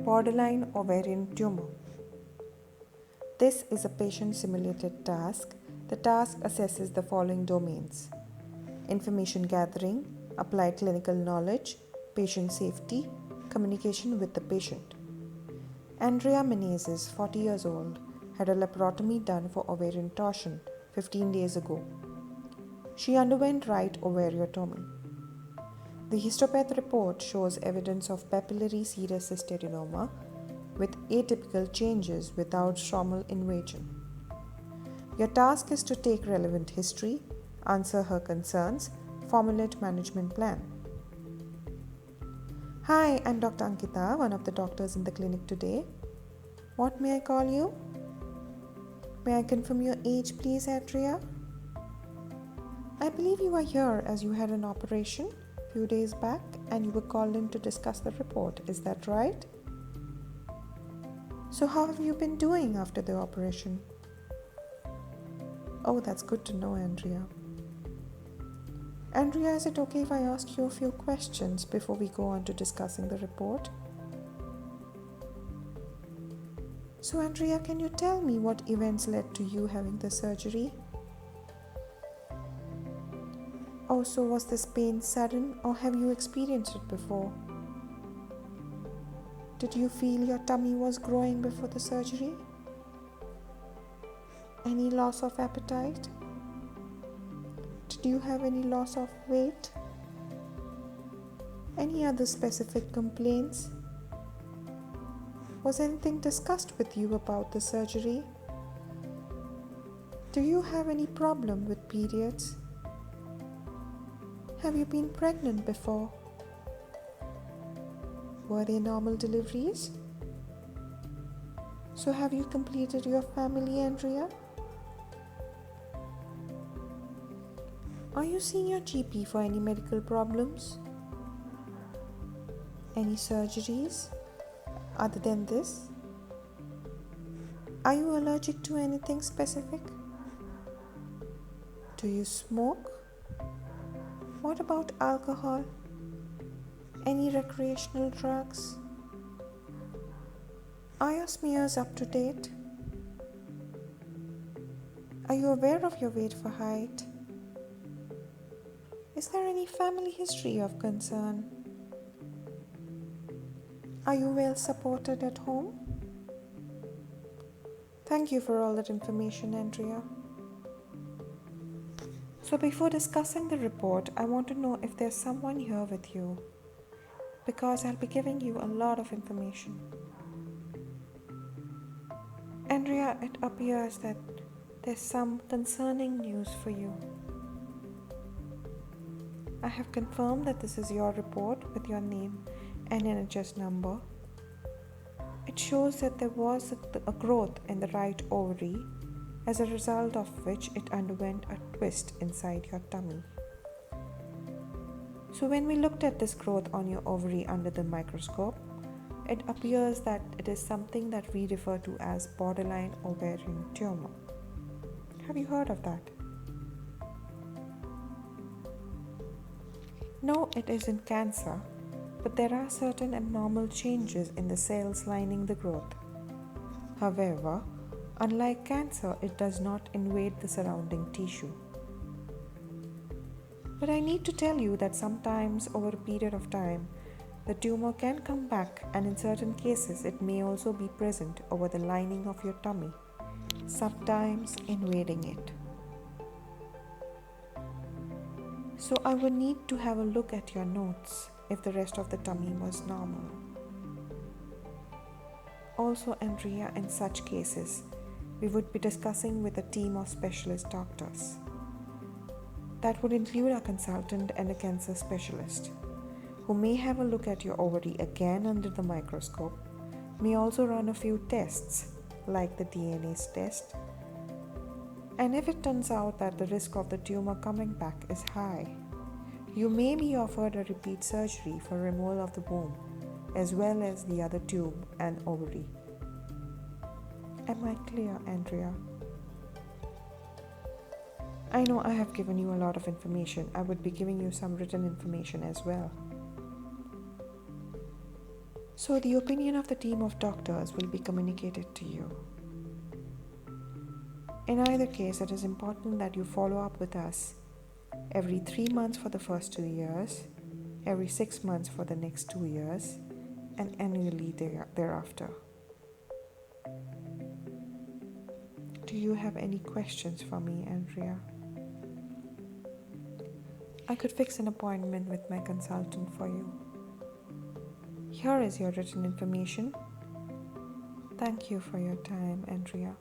borderline ovarian tumor. This is a patient-simulated task. The task assesses the following domains: information gathering, applied clinical knowledge, patient safety, communication with the patient. Andrea Menezes, 40 years old, had a laparotomy done for ovarian torsion 15 days ago. She underwent right ovariotomy. The histopath report shows evidence of papillary serous cystadenoma with atypical changes without stromal invasion. Your task is to take relevant history, answer her concerns, formulate management plan. Hi, I'm Dr. Ankita, one of the doctors in the clinic today. What may I call you? May I confirm your age, please, Andrea? I believe you are here as you had an operation a few days back and you were called in to discuss the report. Is that right? So how have you been doing after the operation? Oh, that's good to know, Andrea. Andrea, is it okay if I ask you a few questions before we go on to discussing the report? So, Andrea, can you tell me what events led to you having the surgery? Oh, so was this pain sudden or have you experienced it before? Did you feel your tummy was growing before the surgery? Any loss of appetite? Did you have any loss of weight? Any other specific complaints? Was anything discussed with you about the surgery? Do you have any problem with periods? Have you been pregnant before? Were they normal deliveries? So have you completed your family, Andrea? Are you seeing your GP for any medical problems? Any surgeries other than this? Are you allergic to anything specific? Do you smoke? What about alcohol? Any recreational drugs? Are your smears up to date? Are you aware of your weight for height? Is there any family history of concern? Are you well supported at home? Thank you for all that information, Andrea. So before discussing the report, I want to know if there's someone here with you, because I'll be giving you a lot of information. Andrea, it appears that there's some concerning news for you. I have confirmed that this is your report with your name and NHS number. It shows that there was a growth in the right ovary, as a result of which it underwent a twist inside your tummy. So when we looked at this growth on your ovary under the microscope, it appears that it is something that we refer to as borderline ovarian tumor. Have you heard of that? No, it isn't cancer, but there are certain abnormal changes in the cells lining the growth. However, unlike cancer, it does not invade the surrounding tissue. But I need to tell you that sometimes over a period of time, the tumor can come back, and in certain cases it may also be present over the lining of your tummy, sometimes invading it. So I would need to have a look at your notes if the rest of the tummy was normal. Also, Andrea, in such cases, we would be discussing with a team of specialist doctors. That would include a consultant and a cancer specialist, who may have a look at your ovary again under the microscope, may also run a few tests like the DNA test, and if it turns out that the risk of the tumor coming back is high, you may be offered a repeat surgery for removal of the womb as well as the other tube and ovary. Am I clear, Andrea? I know I have given you a lot of information. I would be giving you some written information as well. So, the opinion of the team of doctors will be communicated to you. In either case, it is important that you follow up with us every 3 months for the first 2 years, every 6 months for the next 2 years, and annually thereafter. Do you have any questions for me, Andrea? I could fix an appointment with my consultant for you. Here is your written information. Thank you for your time, Andrea.